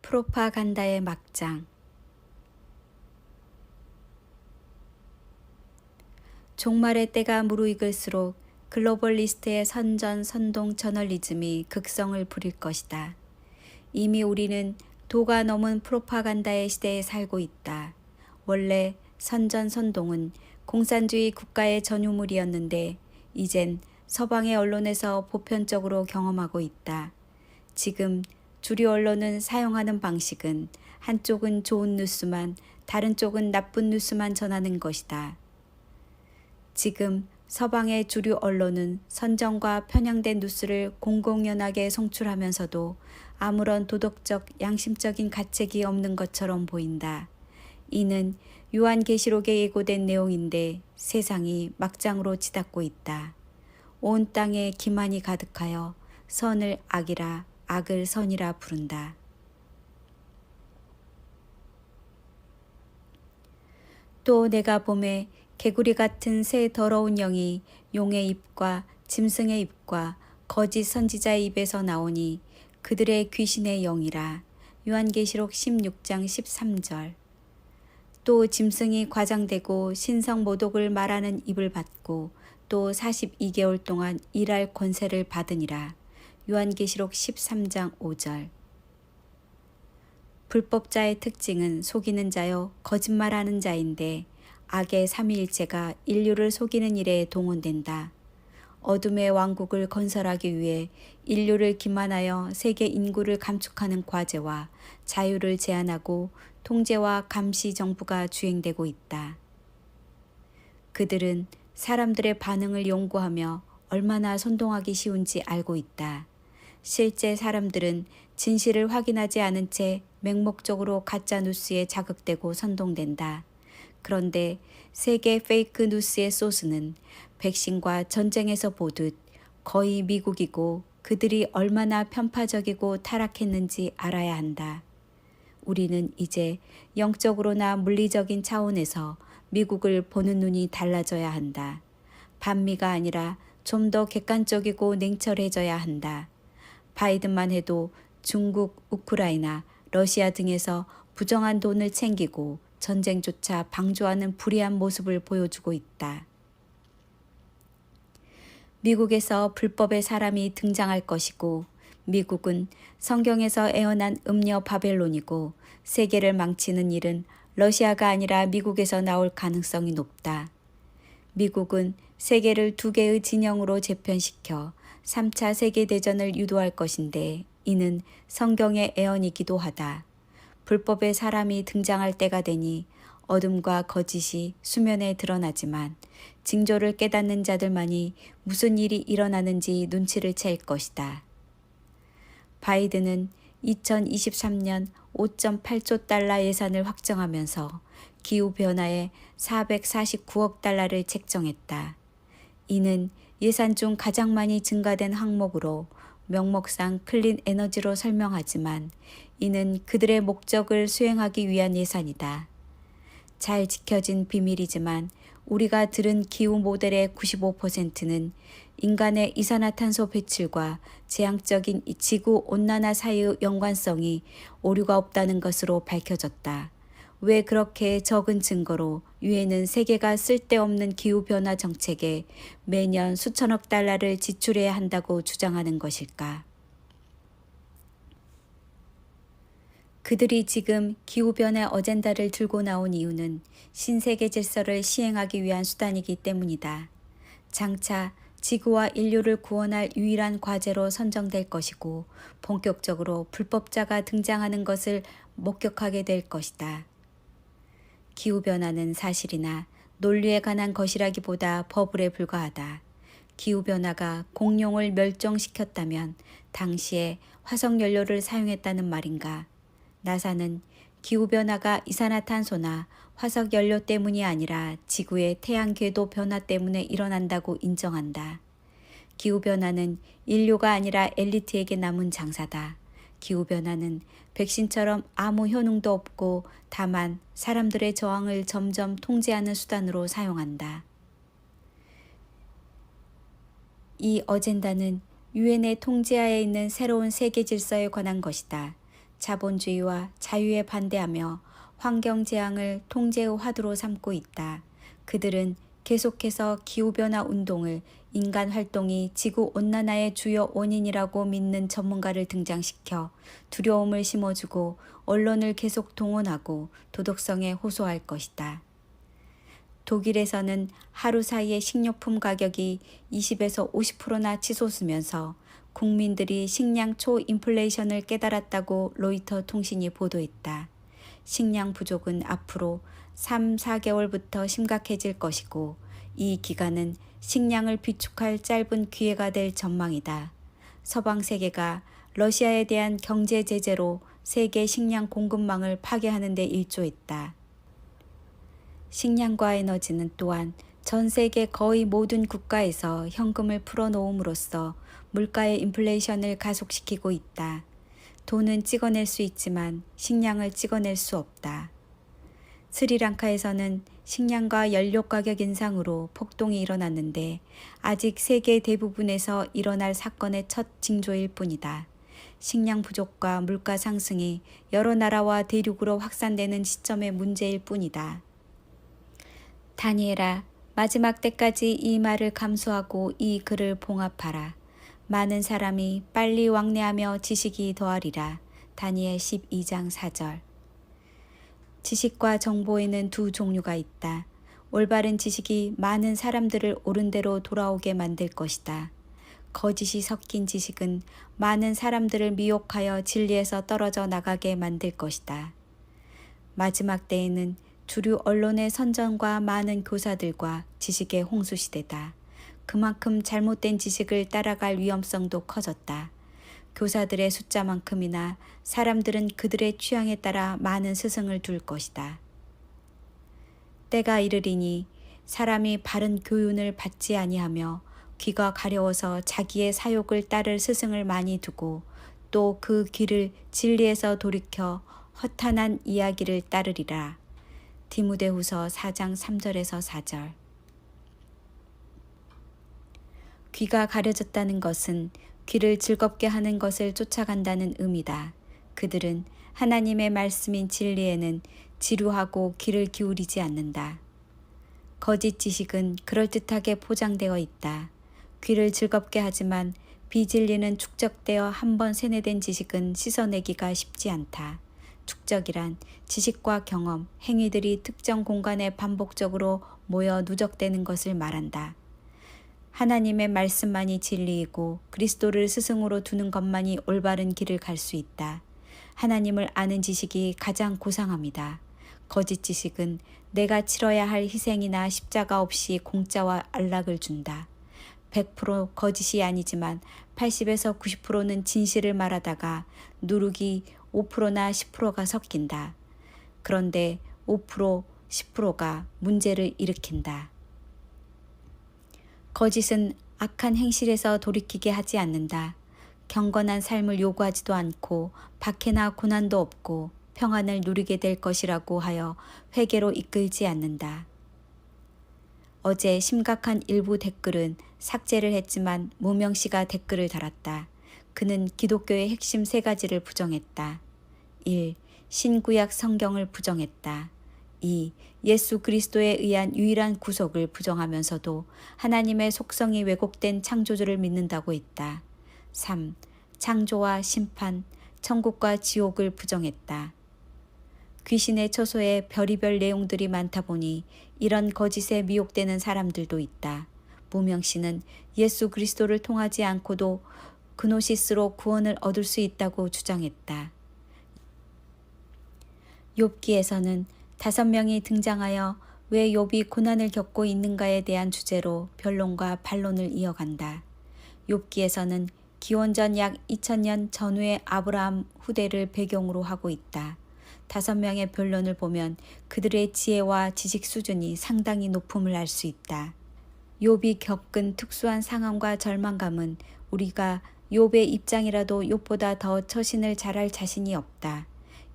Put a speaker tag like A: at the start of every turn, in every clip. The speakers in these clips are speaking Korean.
A: 프로파간다의 막장. 종말의 때가 무르익을수록 글로벌리스트의 선전, 선동, 저널리즘이 극성을 부릴 것이다. 이미 우리는 도가 넘은 프로파간다의 시대에 살고 있다. 원래 선전, 선동은 공산주의 국가의 전유물이었는데 이젠 서방의 언론에서 보편적으로 경험하고 있다. 지금 주류 언론은 사용하는 방식은 한쪽은 좋은 뉴스만, 다른 쪽은 나쁜 뉴스만 전하는 것이다. 지금 서방의 주류 언론은 선정과 편향된 뉴스를 공공연하게 송출하면서도 아무런 도덕적, 양심적인 가책이 없는 것처럼 보인다. 이는 요한계시록에 예고된 내용인데 세상이 막장으로 치닫고 있다. 온 땅에 기만이 가득하여 선을 악이라 악을 선이라 부른다. 또 내가 봄에 개구리 같은 새 더러운 영이 용의 입과 짐승의 입과 거짓 선지자의 입에서 나오니 그들의 귀신의 영이라. 요한계시록 16장 13절. 또 짐승이 과장되고 신성 모독을 말하는 입을 받고 또 42개월 동안 일할 권세를 받으니라. 요한계시록 13장 5절. 불법자의 특징은 속이는 자요 거짓말하는 자인데 악의 삼위일체가 인류를 속이는 일에 동원된다. 어둠의 왕국을 건설하기 위해 인류를 기만하여 세계 인구를 감축하는 과제와 자유를 제한하고 통제와 감시 정부가 주행되고 있다. 그들은 사람들의 반응을 연구하며 얼마나 선동하기 쉬운지 알고 있다. 실제 사람들은 진실을 확인하지 않은 채 맹목적으로 가짜 뉴스에 자극되고 선동된다. 그런데 세계 페이크 뉴스의 소스는 백신과 전쟁에서 보듯 거의 미국이고 그들이 얼마나 편파적이고 타락했는지 알아야 한다. 우리는 이제 영적으로나 물리적인 차원에서 미국을 보는 눈이 달라져야 한다. 반미가 아니라 좀 더 객관적이고 냉철해져야 한다. 바이든만 해도 중국, 우크라이나, 러시아 등에서 부정한 돈을 챙기고 전쟁조차 방조하는 불의한 모습을 보여주고 있다. 미국에서 불법의 사람이 등장할 것이고 미국은 성경에서 애어난 음녀 바벨론이고 세계를 망치는 일은 러시아가 아니라 미국에서 나올 가능성이 높다. 미국은 세계를 두 개의 진영으로 재편시켜 3차 세계대전을 유도할 것인데 이는 성경의 애언이기도 하다. 불법의 사람이 등장할 때가 되니 어둠과 거짓이 수면에 드러나지만 징조를 깨닫는 자들만이 무슨 일이 일어나는지 눈치를 챌 것이다. 바이든은 2023년 5.8조 달러 예산을 확정하면서 기후변화에 449억 달러를 책정했다. 이는 예산 중 가장 많이 증가된 항목으로 명목상 클린 에너지로 설명하지만 이는 그들의 목적을 수행하기 위한 예산이다. 잘 지켜진 비밀이지만 우리가 들은 기후 모델의 95%는 인간의 이산화탄소 배출과 재앙적인 지구 온난화 사이의 연관성이 오류가 없다는 것으로 밝혀졌다. 왜 그렇게 적은 증거로 유엔은 세계가 쓸데없는 기후변화 정책에 매년 수천억 달러를 지출해야 한다고 주장하는 것일까? 그들이 지금 기후변화 어젠다를 들고 나온 이유는 신세계 질서를 시행하기 위한 수단이기 때문이다. 장차 지구와 인류를 구원할 유일한 과제로 선정될 것이고 본격적으로 불법자가 등장하는 것을 목격하게 될 것이다. 기후변화는 사실이나 논리에 관한 것이라기보다 버블에 불과하다. 기후변화가 공룡을 멸종시켰다면 당시에 화석연료를 사용했다는 말인가? 나사는 기후변화가 이산화탄소나 화석연료 때문이 아니라 지구의 태양 궤도 변화 때문에 일어난다고 인정한다. 기후변화는 인류가 아니라 엘리트에게 남은 장사다. 기후변화는 백신처럼 아무 효능도 없고 다만 사람들의 저항을 점점 통제하는 수단으로 사용한다. 이 어젠다는 유엔의 통제하에 있는 새로운 세계 질서에 관한 것이다. 자본주의와 자유에 반대하며 환경 재앙을 통제의 화두로 삼고 있다. 그들은 계속해서 기후변화 운동을 인간 활동이 지구 온난화의 주요 원인이라고 믿는 전문가를 등장시켜 두려움을 심어주고 언론을 계속 동원하고 도덕성에 호소할 것이다. 독일에서는 하루 사이에 식료품 가격이 20에서 50%나 치솟으면서 국민들이 식량 초인플레이션을 깨달았다고 로이터 통신이 보도했다. 식량 부족은 앞으로 3, 4개월부터 심각해질 것이고 이 기간은 식량을 비축할 짧은 기회가 될 전망이다. 서방 세계가 러시아에 대한 경제 제재로 세계 식량 공급망을 파괴하는 데 일조했다. 식량과 에너지는 또한 전 세계 거의 모든 국가에서 현금을 풀어놓음으로써 물가의 인플레이션을 가속시키고 있다. 돈은 찍어낼 수 있지만 식량을 찍어낼 수 없다. 스리랑카에서는 식량과 연료 가격 인상으로 폭동이 일어났는데 아직 세계 대부분에서 일어날 사건의 첫 징조일 뿐이다. 식량 부족과 물가 상승이 여러 나라와 대륙으로 확산되는 시점의 문제일 뿐이다. 다니엘아, 마지막 때까지 이 말을 감수하고 이 글을 봉합하라. 많은 사람이 빨리 왕래하며 지식이 더하리라. 다니엘 12장 4절. 지식과 정보에는 두 종류가 있다. 올바른 지식이 많은 사람들을 옳은 대로 돌아오게 만들 것이다. 거짓이 섞인 지식은 많은 사람들을 미혹하여 진리에서 떨어져 나가게 만들 것이다. 마지막 때에는 주류 언론의 선전과 많은 교사들과 지식의 홍수시대다. 그만큼 잘못된 지식을 따라갈 위험성도 커졌다. 교사들의 숫자만큼이나 사람들은 그들의 취향에 따라 많은 스승을 둘 것이다. 때가 이르리니 사람이 바른 교훈을 받지 아니하며 귀가 가려워서 자기의 사욕을 따를 스승을 많이 두고 또 그 귀를 진리에서 돌이켜 허탄한 이야기를 따르리라. 디모데후서 4장 3절에서 4절. 귀가 가려졌다는 것은 귀를 즐겁게 하는 것을 쫓아간다는 의미다. 그들은 하나님의 말씀인 진리에는 지루하고 귀를 기울이지 않는다. 거짓 지식은 그럴듯하게 포장되어 있다. 귀를 즐겁게 하지만 비진리는 축적되어 한번 세뇌된 지식은 씻어내기가 쉽지 않다. 축적이란 지식과 경험, 행위들이 특정 공간에 반복적으로 모여 누적되는 것을 말한다. 하나님의 말씀만이 진리이고 그리스도를 스승으로 두는 것만이 올바른 길을 갈 수 있다. 하나님을 아는 지식이 가장 고상합니다. 거짓 지식은 내가 치러야 할 희생이나 십자가 없이 공짜와 안락을 준다. 100% 거짓이 아니지만 80에서 90%는 진실을 말하다가 누룩이 5%나 10%가 섞인다. 그런데 5%, 10%가 문제를 일으킨다. 거짓은 악한 행실에서 돌이키게 하지 않는다. 경건한 삶을 요구하지도 않고 박해나 고난도 없고 평안을 누리게 될 것이라고 하여 회개로 이끌지 않는다. 어제 심각한 일부 댓글은 삭제를 했지만 무명 씨가 댓글을 달았다. 그는 기독교의 핵심 3가지를 부정했다. 1. 신구약 성경을 부정했다. 2. 예수 그리스도에 의한 유일한 구속을 부정하면서도 하나님의 속성이 왜곡된 창조주를 믿는다고 했다. 3. 창조와 심판, 천국과 지옥을 부정했다. 귀신의 처소에 별의별 내용들이 많다 보니 이런 거짓에 미혹되는 사람들도 있다. 무명 씨는 예수 그리스도를 통하지 않고도 그노시스로 구원을 얻을 수 있다고 주장했다. 욥기에서는 5명이 등장하여 왜 욥이 고난을 겪고 있는가에 대한 주제로 변론과 반론을 이어간다. 욥기에서는 기원전 약 2000년 전후의 아브라함 후대를 배경으로 하고 있다. 5명의 변론을 보면 그들의 지혜와 지식 수준이 상당히 높음을 알 수 있다. 욥이 겪은 특수한 상황과 절망감은 우리가 욥의 입장이라도 욥보다 더 처신을 잘할 자신이 없다.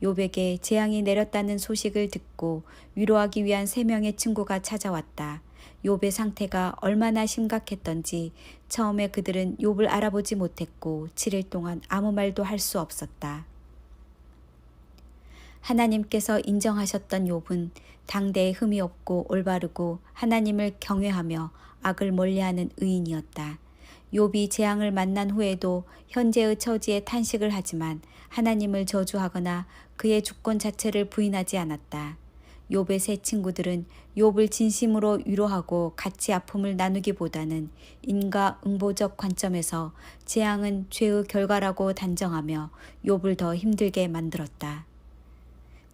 A: 욥에게 재앙이 내렸다는 소식을 듣고 위로하기 위한 3명의 친구가 찾아왔다. 욥의 상태가 얼마나 심각했던지 처음에 그들은 욥을 알아보지 못했고 7일 동안 아무 말도 할 수 없었다. 하나님께서 인정하셨던 욥은 당대에 흠이 없고 올바르고 하나님을 경외하며 악을 멀리하는 의인이었다. 욥이 재앙을 만난 후에도 현재의 처지에 탄식을 하지만 하나님을 저주하거나 그의 주권 자체를 부인하지 않았다. 욥의 세 친구들은 욥을 진심으로 위로하고 같이 아픔을 나누기보다는 인과응보적 관점에서 재앙은 죄의 결과라고 단정하며 욥을 더 힘들게 만들었다.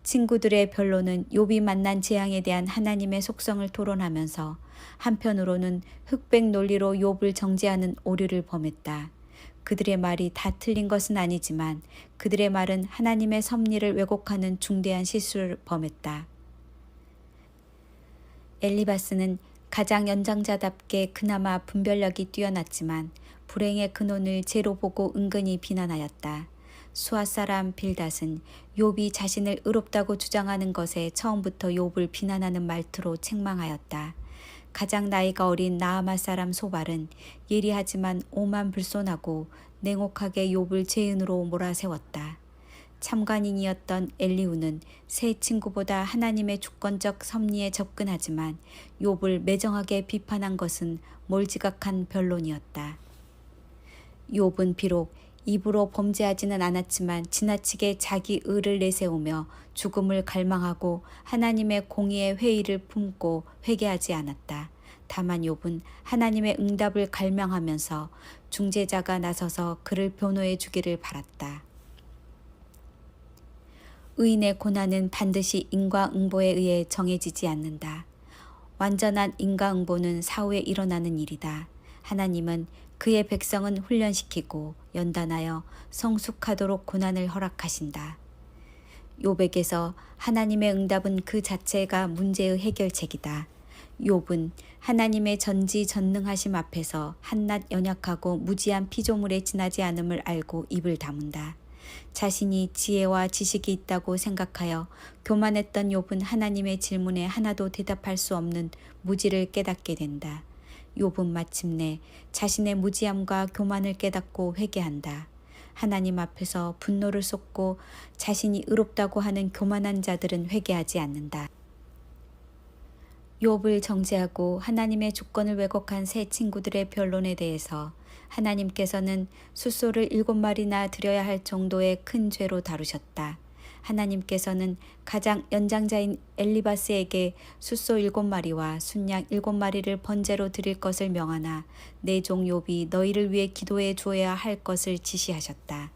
A: 친구들의 변론은 욥이 만난 재앙에 대한 하나님의 속성을 토론하면서 한편으로는 흑백 논리로 욥을 정죄하는 오류를 범했다. 그들의 말이 다 틀린 것은 아니지만 그들의 말은 하나님의 섭리를 왜곡하는 중대한 실수를 범했다. 엘리바스는 가장 연장자답게 그나마 분별력이 뛰어났지만 불행의 근원을 죄로 보고 은근히 비난하였다. 수아 사람 빌닷은 욥이 자신을 의롭다고 주장하는 것에 처음부터 욥을 비난하는 말투로 책망하였다. 가장 나이가 어린 나아마 사람 소발은 예리하지만 오만불손하고 냉혹하게 욥을 죄인으로 몰아세웠다. 참관인이었던 엘리후는 세 친구보다 하나님의 주권적 섭리에 접근하지만 욥을 매정하게 비판한 것은 몰지각한 변론이었다. 욥은 비록 입으로 범죄하지는 않았지만 지나치게 자기 의를 내세우며 죽음을 갈망하고 하나님의 공의의 회의를 품고 회개하지 않았다. 다만 욥은 하나님의 응답을 갈망하면서 중재자가 나서서 그를 변호해 주기를 바랐다. 의인의 고난은 반드시 인과응보에 의해 정해지지 않는다. 완전한 인과응보는 사후에 일어나는 일이다. 하나님은 그의 백성은 훈련시키고 연단하여 성숙하도록 고난을 허락하신다. 욥에게서 하나님의 응답은 그 자체가 문제의 해결책이다. 욥은 하나님의 전지전능하심 앞에서 한낱 연약하고 무지한 피조물에 지나지 않음을 알고 입을 다문다. 자신이 지혜와 지식이 있다고 생각하여 교만했던 욥은 하나님의 질문에 하나도 대답할 수 없는 무지를 깨닫게 된다. 욥은 마침내 자신의 무지함과 교만을 깨닫고 회개한다. 하나님 앞에서 분노를 쏟고 자신이 의롭다고 하는 교만한 자들은 회개하지 않는다. 욥을 정죄하고 하나님의 주권을 왜곡한 세 친구들의 변론에 대해서 하나님께서는 숫소를 7마리나 드려야 할 정도의 큰 죄로 다루셨다. 하나님께서는 가장 연장자인 엘리바스에게 숫소 7마리와 순양 7마리를 번제로 드릴 것을 명하나 내 종 욥이 너희를 위해 기도해 주어야 할 것을 지시하셨다.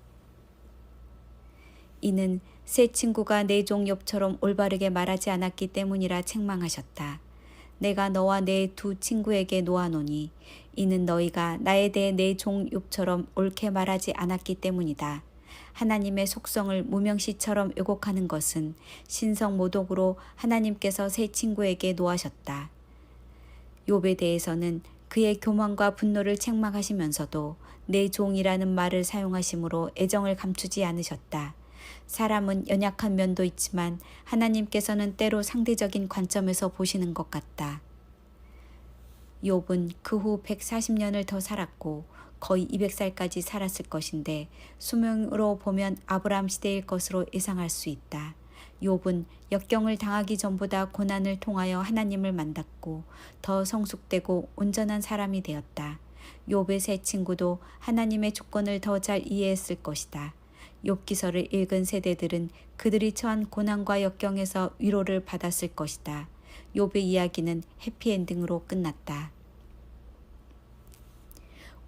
A: 이는 세 친구가 내 종 욥처럼 올바르게 말하지 않았기 때문이라 책망하셨다. 내가 너와 내 두 친구에게 놓아노니 이는 너희가 나에 대해 내 종 욥처럼 옳게 말하지 않았기 때문이다. 하나님의 속성을 무명시처럼 왜곡하는 것은 신성모독으로 하나님께서 세 친구에게 노하셨다. 욥에 대해서는 그의 교만과 분노를 책망하시면서도 내 종이라는 말을 사용하심으로 애정을 감추지 않으셨다. 사람은 연약한 면도 있지만 하나님께서는 때로 상대적인 관점에서 보시는 것 같다. 욥은 그 후 140년을 더 살았고 거의 200살까지 살았을 것인데 수명으로 보면 아브라함 시대일 것으로 예상할 수 있다. 욥은 역경을 당하기 전보다 고난을 통하여 하나님을 만났고 더 성숙되고 온전한 사람이 되었다. 욥의 세 친구도 하나님의 주권을 더 잘 이해했을 것이다. 욥기서를 읽은 세대들은 그들이 처한 고난과 역경에서 위로를 받았을 것이다. 욥의 이야기는 해피엔딩으로 끝났다.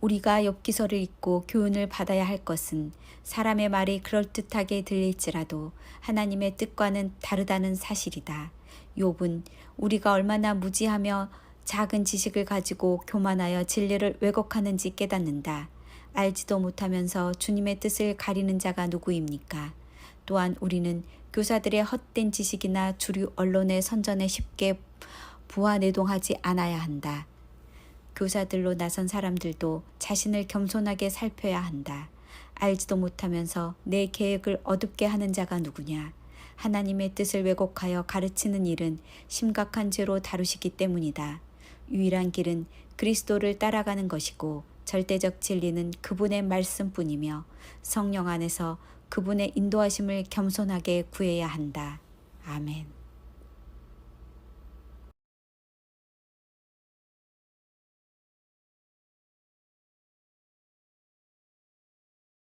A: 우리가 욥기서를 읽고 교훈을 받아야 할 것은 사람의 말이 그럴듯하게 들릴지라도 하나님의 뜻과는 다르다는 사실이다. 욥은 우리가 얼마나 무지하며 작은 지식을 가지고 교만하여 진리를 왜곡하는지 깨닫는다. 알지도 못하면서 주님의 뜻을 가리는 자가 누구입니까? 또한 우리는 교사들의 헛된 지식이나 주류 언론의 선전에 쉽게 부화내동하지 않아야 한다. 교사들로 나선 사람들도 자신을 겸손하게 살펴야 한다. 알지도 못하면서 내 계획을 어둡게 하는 자가 누구냐? 하나님의 뜻을 왜곡하여 가르치는 일은 심각한 죄로 다루시기 때문이다. 유일한 길은 그리스도를 따라가는 것이고 절대적 진리는 그분의 말씀뿐이며 성령 안에서 그분의 인도하심을 겸손하게 구해야 한다. 아멘.